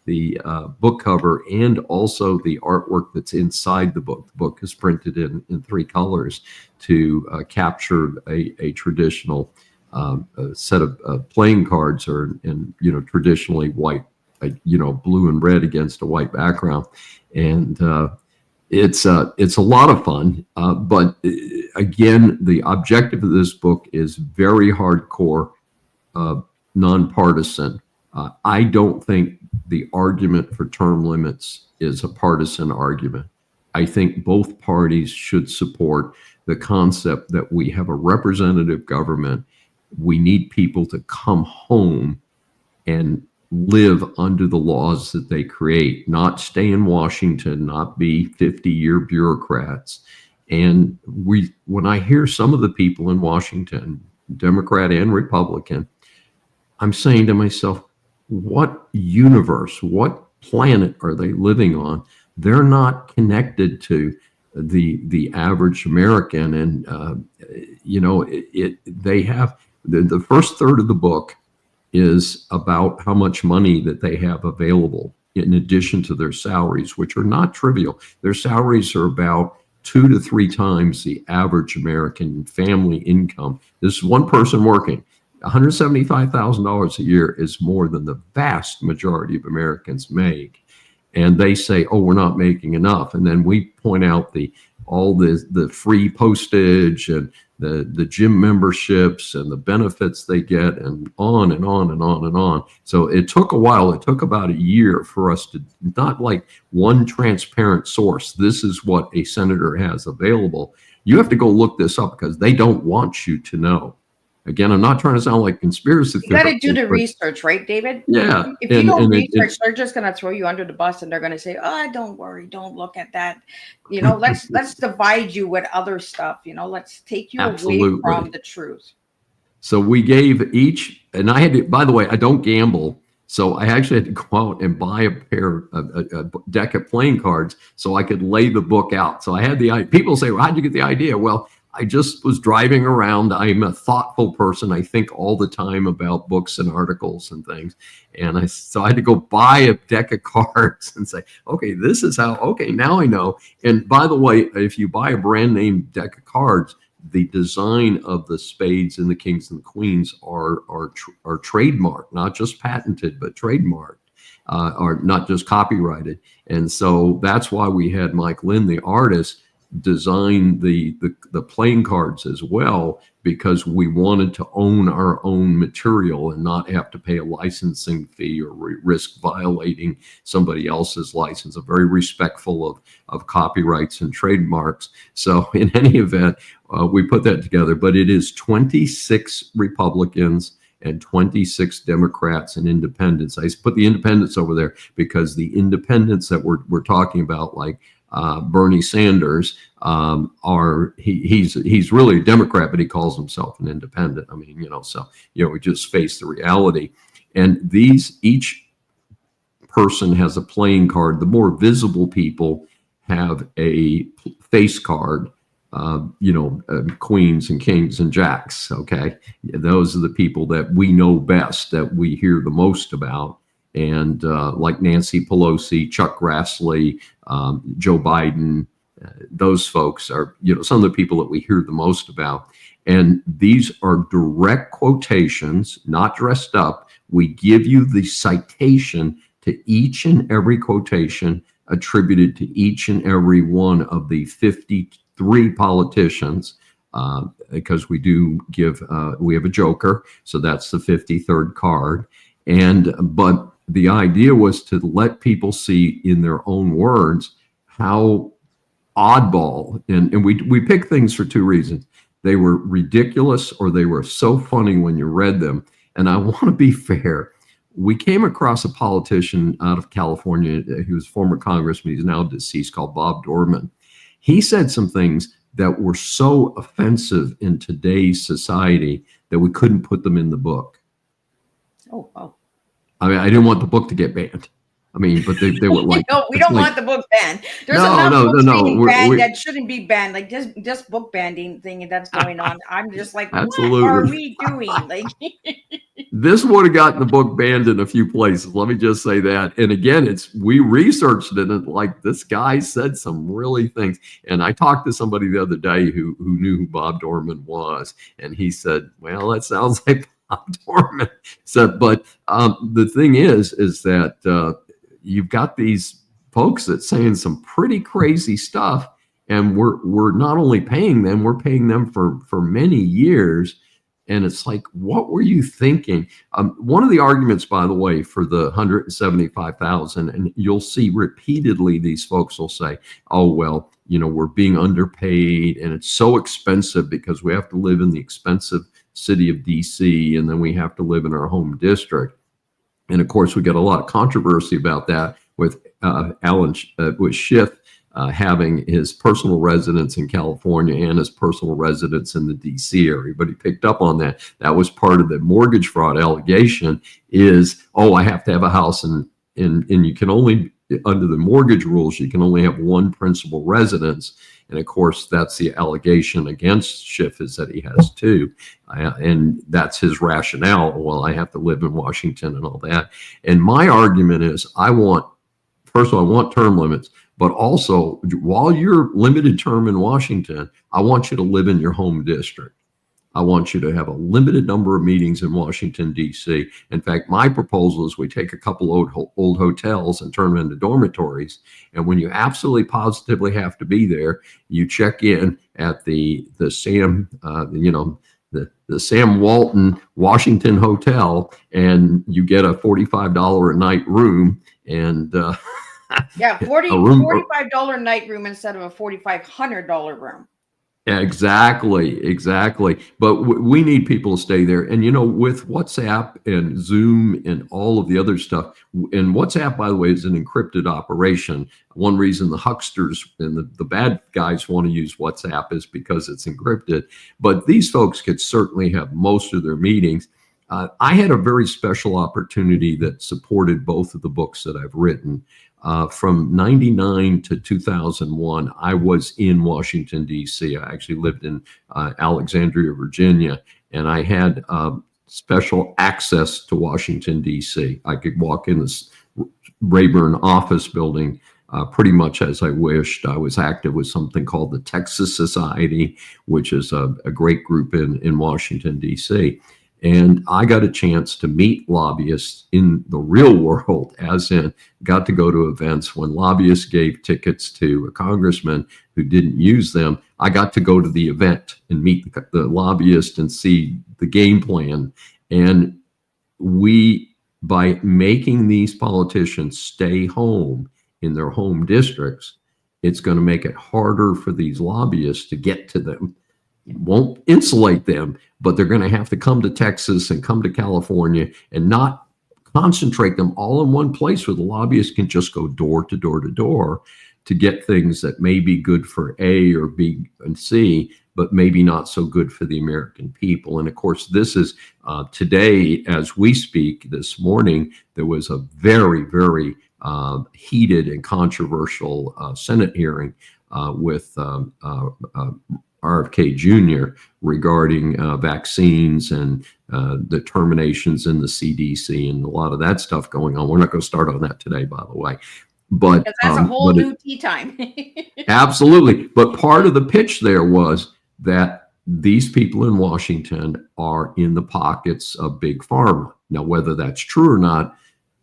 the book cover and also the artwork that's inside the book. The book is printed in 3 colors to capture a traditional set of playing cards, or in traditionally white, blue and red against a white background, and it's a lot of fun. But again, the objective of this book is very hardcore, nonpartisan. I don't think the argument for term limits is a partisan argument. I think both parties should support the concept that we have a representative government. We need people to come home and live under the laws that they create, not stay in Washington, not be 50-year bureaucrats. And when I hear some of the people in Washington, Democrat and Republican, I'm saying to myself, what universe, what planet are they living on? They're not connected to the average American. And, they have the first third of the book is about how much money that they have available in addition to their salaries, which are not trivial. Their salaries are about 2 to 3 times the average American family income. This is one person working. $175,000 a year is more than the vast majority of Americans make. And they say, oh, we're not making enough. And then we point out all the free postage and the gym memberships and the benefits they get, and on and on and on and on. So it took a while. It took about a year for us to, not like one transparent source, this is what a senator has available. You have to go look this up because they don't want you to know. Again, I'm not trying to sound like conspiracy theorist. You got to do the research, right, David? Yeah. If you don't research, they're just going to throw you under the bus, and they're going to say, "Oh, don't worry, don't look at that." Let's divide you with other stuff. Let's take you away from the truth. So we gave each, and I had to. By the way, I don't gamble, so I actually had to go out and buy a deck of playing cards so I could lay the book out. So I had the idea. People say, "Well, how'd you get the idea?" Well, I just was driving around. I'm a thoughtful person. I think all the time about books and articles and things. And so I had to go buy a deck of cards and say, okay, this is how, okay, now I know. And by the way, if you buy a brand name deck of cards, the design of the spades and the kings and the queens are trademarked, not just patented, but trademarked, or not just copyrighted. And so that's why we had Mike Lynn, the artist, design the playing cards as well, because we wanted to own our own material and not have to pay a licensing fee or risk violating somebody else's license. I'm very respectful of copyrights and trademarks. So in any event, we put that together, but it is 26 Republicans and 26 Democrats and independents. I put the independents over there because the independents that we're talking about, like Bernie Sanders, he's really a Democrat, but he calls himself an independent. I mean, we just face the reality. And each person has a playing card. The more visible people have a face card, queens and kings and jacks. Okay. Those are the people that we know best, that we hear the most about. And like Nancy Pelosi, Chuck Grassley, Joe Biden, those folks are, some of the people that we hear the most about. And these are direct quotations, not dressed up. We give you the citation to each and every quotation attributed to each and every one of the 53 politicians, because we do we have a joker. So that's the 53rd card. But the idea was to let people see in their own words how oddball, and we picked things for 2 reasons. They were ridiculous, or they were so funny when you read them. And I want to be fair. We came across a politician out of California. He was a former congressman. He's now deceased, called Bob Dorman. He said some things that were so offensive in today's society that we couldn't put them in the book. Oh, wow. I mean, I didn't want the book to get banned. I mean, but they were like, no, we don't want the book banned. There's no, enough no, books no, no. being banned that shouldn't be banned. Like this book banning thing that's going on. I'm just like, what are Absolutely. we doing? Like, This would have gotten the book banned in a few places. Let me just say that. And again, we researched it, and like this guy said some really things. And I talked to somebody the other day who knew who Bob Dorman was, and he said, "Well, that sounds like Bob Dorman." So, but the thing is that you've got these folks that saying some pretty crazy stuff, and we're not only paying them, we're paying them for many years. And it's like, what were you thinking? One of the arguments, by the way, for the 175,000, and you'll see repeatedly these folks will say, "Oh, well, we're being underpaid, and it's so expensive because we have to live in the expensive city of DC, and then we have to live in our home district." And of course, we get a lot of controversy about that with with Schiff having his personal residence in California and his personal residence in the DC area. But he picked up on that. That was part of the mortgage fraud allegation is, oh, I have to have a house and you can only, under the mortgage rules, you can only have one principal residence. And of course, that's the allegation against Schiff, is that he has two. And that's his rationale. Well, I have to live in Washington and all that. And my argument is, first of all, I want term limits, but also while you're limited term in Washington, I want you to live in your home district. I want you to have a limited number of meetings in Washington, D.C. In fact, my proposal is we take a couple old hotels and turn them into dormitories. And when you absolutely positively have to be there, you check in at the Sam, the Sam Walton Washington Hotel, and you get a $45 a night room. And yeah, $45 night room instead of a $4,500 room. Exactly. But we need people to stay there. And, with WhatsApp and Zoom and all of the other stuff, and WhatsApp, by the way, is an encrypted operation. One reason the hucksters and the bad guys want to use WhatsApp is because it's encrypted. But these folks could certainly have most of their meetings. I had a very special opportunity that supported both of the books that I've written. From 99 to 2001, I was in Washington, D.C. I actually lived in Alexandria, Virginia, and I had special access to Washington, D.C. I could walk in this Rayburn office building pretty much as I wished. I was active with something called the Texas Society, which is a great group in Washington, D.C. And I got a chance to meet lobbyists in the real world, as in got to go to events when lobbyists gave tickets to a congressman who didn't use them. I got to go to the event and meet the lobbyist and see the game plan. And by making these politicians stay home in their home districts, it's going to make it harder for these lobbyists to get to them. Won't insulate them, but they're going to have to come to Texas and come to California and not concentrate them all in one place where the lobbyists can just go door to door to door to get things that may be good for A or B and C, but maybe not so good for the American people. And of course, this is today, as we speak this morning, there was a very, very heated and controversial Senate hearing with RFK Jr. regarding vaccines and the terminations in the CDC and a lot of that stuff going on. We're not going to start on that today, by the way. But that's a whole new tea time. Absolutely. But part of the pitch there was that these people in Washington are in the pockets of big pharma. Now, whether that's true or not,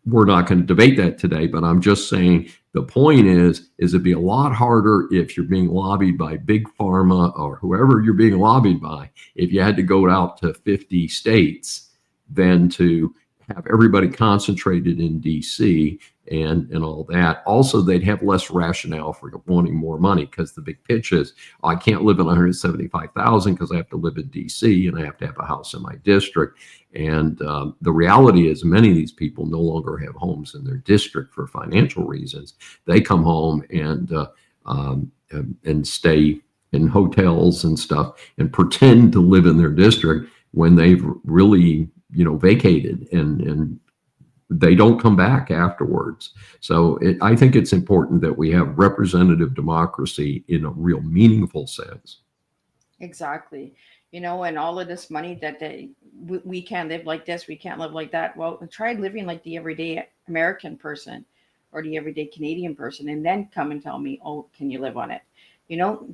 we're not going to debate that today, but I'm just saying the point is it'd be a lot harder if you're being lobbied by big pharma or whoever you're being lobbied by, if you had to go out to 50 states than to have everybody concentrated in DC and all that. Also, they'd have less rationale for wanting more money because the big pitch is, I can't live in 175,000 because I have to live in DC and I have to have a house in my district. And the reality is many of these people no longer have homes in their district for financial reasons. They come home and stay in hotels and stuff and pretend to live in their district when they've really, vacated and they don't come back afterwards. So I think it's important that we have representative democracy in a real meaningful sense. Exactly. And all of this money that we can't live like this, we can't live like that. Well, try living like the everyday American person or the everyday Canadian person, and then come and tell me, oh, can you live on it?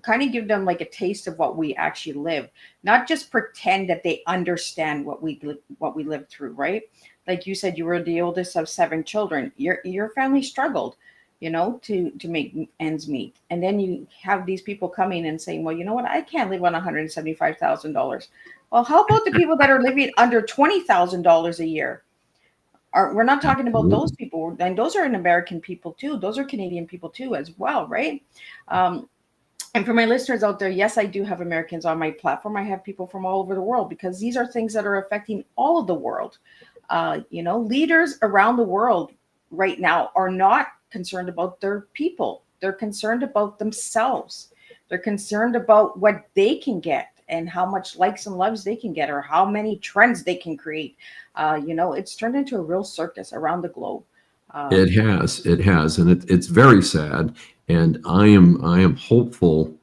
Kind of give them like a taste of what we actually live, not just pretend that they understand what we lived through, right? Like you said, you were the oldest of 7 children. Your family struggled, to make ends meet. And then you have these people coming and saying, well, you know what? I can't live on $175,000. Well, how about the people that are living under $20,000 a year? We're not talking about those people. And those are American people too. Those are Canadian people too, as well, right? And for my listeners out there, yes, I do have Americans on my platform. I have people from all over the world, because these are things that are affecting all of the world. Leaders around the world right now are not concerned about their people. They're concerned about themselves. They're concerned about what they can get and how much likes and loves they can get, or how many trends they can create. It's turned into a real circus around the globe. It has, and it's very sad. And I am hopeful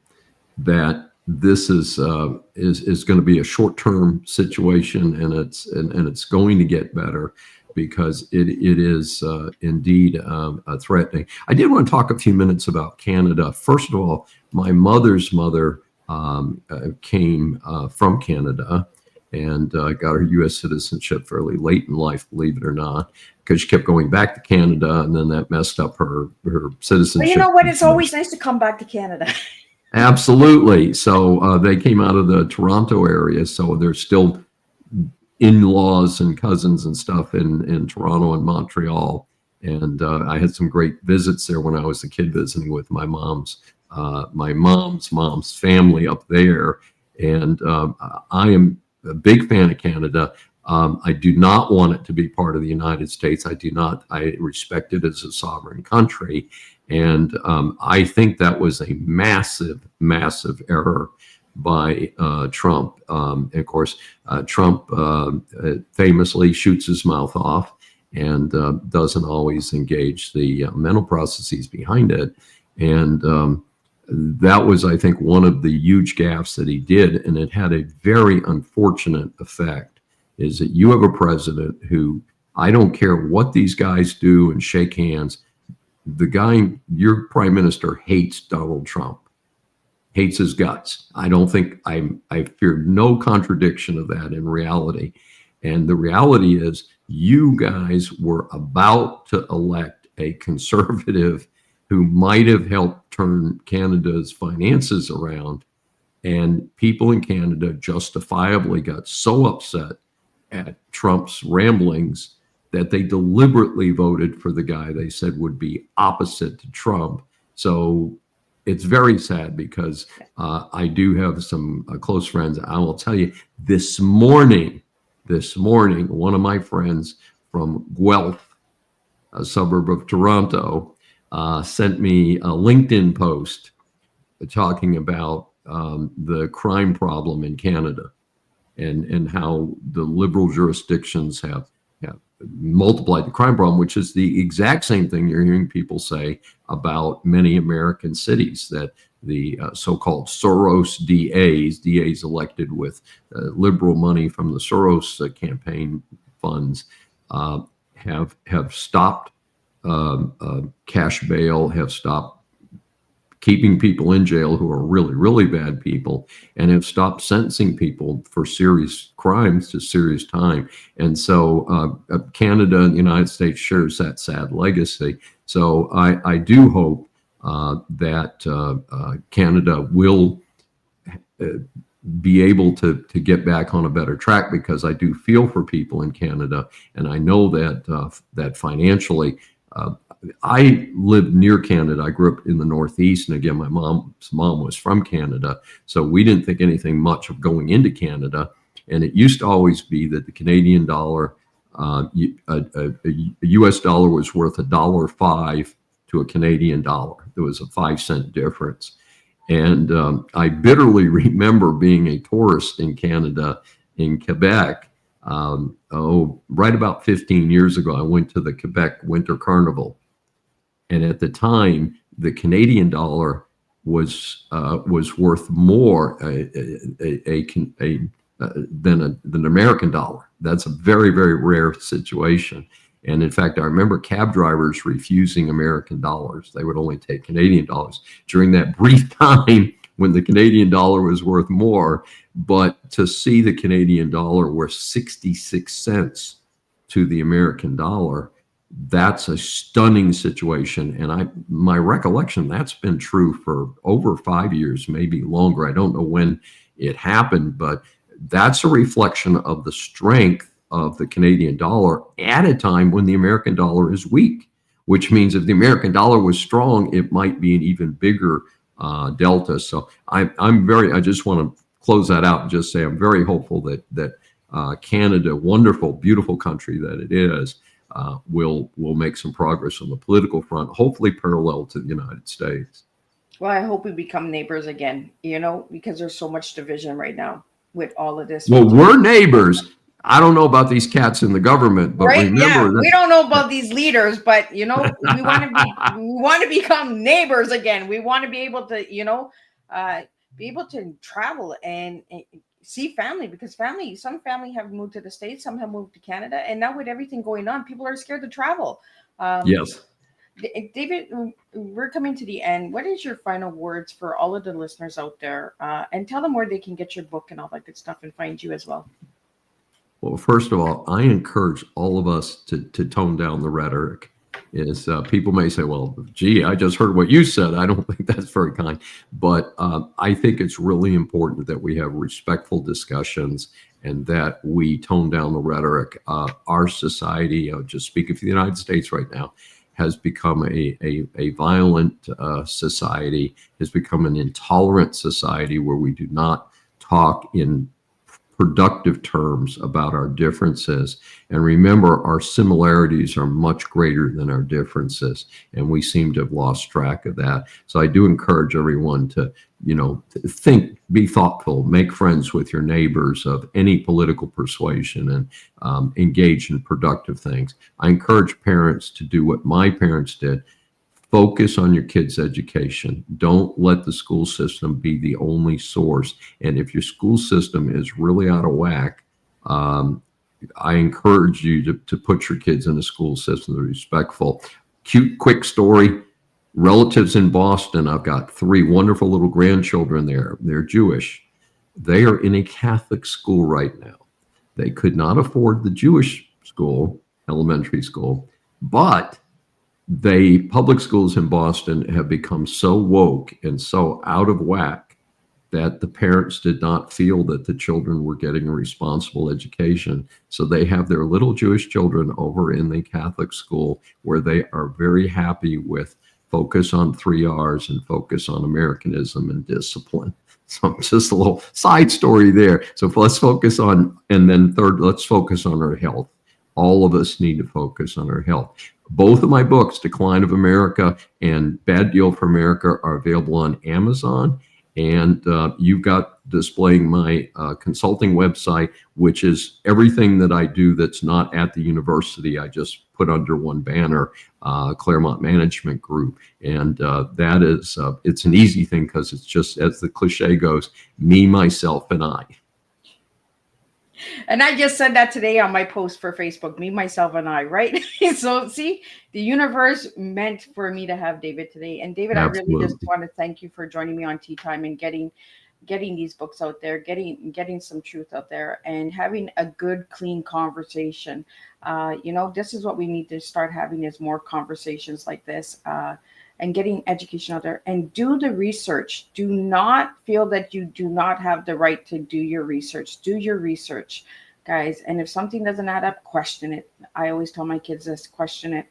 that this is going to be a short-term situation, and it's going to get better, because it is indeed threatening. I did want to talk a few minutes about Canada. First of all, my mother's mother came from Canada, and got her U.S. citizenship fairly late in life, believe it or not, because she kept going back to Canada, and then that messed up her citizenship. But you know what? It's always nice to come back to Canada. Absolutely. So they came out of the Toronto area, so there's still in-laws and cousins and stuff in Toronto and Montreal. And I had some great visits there when I was a kid, visiting with my mom's family up there. And I am a big fan of Canada. I do not want it to be part of the United States. I respect it as a sovereign country. And I think that was a massive, massive error by Trump. And of course, Trump famously shoots his mouth off, and doesn't always engage the mental processes behind it. And that was, I think, one of the huge gaffes that he did. And it had a very unfortunate effect, is that you have a president who, I don't care what these guys do and shake hands, the guy, your prime minister, hates Donald Trump, hates his guts. I fear no contradiction of that in reality. And the reality is, you guys were about to elect a conservative who might have helped turn Canada's finances around. And people in Canada justifiably got so upset at Trump's ramblings that they deliberately voted for the guy they said would be opposite to Trump. So it's very sad, because I do have some close friends. I will tell you, this morning, one of my friends from Guelph, a suburb of Toronto, sent me a LinkedIn post talking about the crime problem in Canada, and how the liberal jurisdictions have multiplied the crime problem, which is the exact same thing you're hearing people say about many American cities, that the so-called Soros DAs elected with liberal money from the Soros campaign funds, have stopped cash bail, have stopped keeping people in jail who are really, really bad people, and have stopped sentencing people for serious crimes to serious time. And so Canada and the United States shares that sad legacy. So I do hope that Canada will be able to get back on a better track, because I do feel for people in Canada, and I know that that financially, I lived near Canada. I grew up in the Northeast, and again, my mom's mom was from Canada, so we didn't think anything much of going into Canada. And it used to always be that the Canadian dollar, a U.S. dollar was worth $1.05 to a Canadian dollar. There was a 5-cent difference. And I bitterly remember being a tourist in Canada, in Quebec, Right about 15 years ago, I went to the Quebec Winter Carnival. And at the time, the Canadian dollar was worth more than an American dollar. That's a very, very rare situation. And in fact, I remember cab drivers refusing American dollars. They would only take Canadian dollars during that brief time when the Canadian dollar was worth more. But to see the Canadian dollar worth 66 cents to the American dollar, that's a stunning situation. And my recollection, that's been true for over 5 years, maybe longer. I don't know when it happened, but that's a reflection of the strength of the Canadian dollar at a time when the American dollar is weak, which means if the American dollar was strong, it might be an even bigger delta. So I just want to close that out and just say I'm very hopeful that Canada, wonderful, beautiful country that it is, will make some progress on the political front, hopefully parallel to the United States. Well, I hope we become neighbors again, because there's so much division right now with all of this. Well, we're neighbors. I don't know about these cats in the government, but right? Remember we don't know about these leaders, but we want to become neighbors again. We want to be able to, be able to travel and see family, because some family have moved to the States, some have moved to Canada, and now with everything going on, people are scared to travel. Yes. David, we're coming to the end. What is your final words for all of the listeners out there? And tell them where they can get your book and all that good stuff and find you as well. Well, first of all, I encourage all of us to tone down the rhetoric. People may say, well, gee, I just heard what you said. I don't think that's very kind. But I think it's really important that we have respectful discussions and that we tone down the rhetoric. Our society, just speaking for the United States right now, has become a violent society, has become an intolerant society where we do not talk in productive terms about our differences. And remember, our similarities are much greater than our differences, and we seem to have lost track of that. So I do encourage everyone to, think, be thoughtful, make friends with your neighbors of any political persuasion, and engage in productive things. I encourage parents to do what my parents did. Focus on your kids' education. Don't let the school system be the only source. And if your school system is really out of whack, I encourage you to put your kids in a school system that are respectful. Cute, quick story. Relatives in Boston, I've got 3 wonderful little grandchildren there. They're Jewish. They are in a Catholic school right now. They could not afford the Jewish school, elementary school, but public schools in Boston have become so woke and so out of whack that the parents did not feel that the children were getting a responsible education. So they have their little Jewish children over in the Catholic school, where they are very happy with focus on 3 R's and focus on Americanism and discipline. So just a little side story there. So let's focus on, and then third, let's focus on our health. All of us need to focus on our health. Both of my books, Decline of America and Bad Deal for America, are available on Amazon. And you've got displaying my consulting website, which is everything that I do that's not at the university. I just put under one banner, Claremont Management Group. And that is, it's an easy thing because it's just, as the cliche goes, me, myself, and I. And I just said that today on my post for Facebook, me, myself, and I, right? So see, the universe meant for me to have David today. And David, Absolutely. I really just want to thank you for joining me on Tea Time and getting these books out there, getting some truth out there, and having a good, clean conversation. This is what we need to start having, is more conversations like this. And getting education out there, and do the research. Do not feel that you do not have the right to do your research. Do your research, guys. And if something doesn't add up, question it. I always tell my kids this: question it.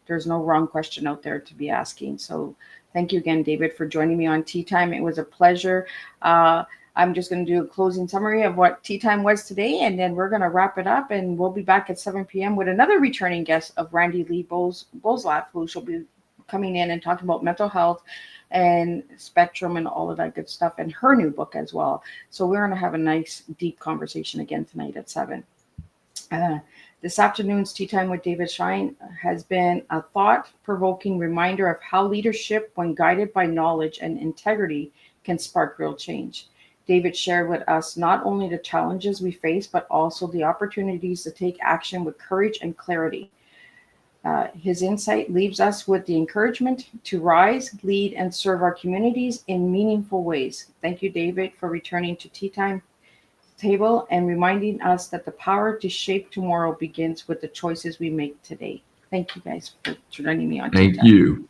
There's no wrong question out there to be asking. So thank you again, David, for joining me on Tea Time. It was a pleasure. I'm just going to do a closing summary of what Tea Time was today, and then we're going to wrap it up, and we'll be back at 7 p.m. with another returning guest of Randy Lee Boslap, who shall be coming in and talking about mental health and spectrum and all of that good stuff, and her new book as well. So we're going to have a nice, deep conversation again tonight at 7. This afternoon's Tea Time with David Schein has been a thought-provoking reminder of how leadership, when guided by knowledge and integrity, can spark real change. David shared with us not only the challenges we face, but also the opportunities to take action with courage and clarity. His insight leaves us with the encouragement to rise, lead, and serve our communities in meaningful ways. Thank you, David, for returning to Tea Time table and reminding us that the power to shape tomorrow begins with the choices we make today. Thank you guys for joining me on Tea Thank Time. you.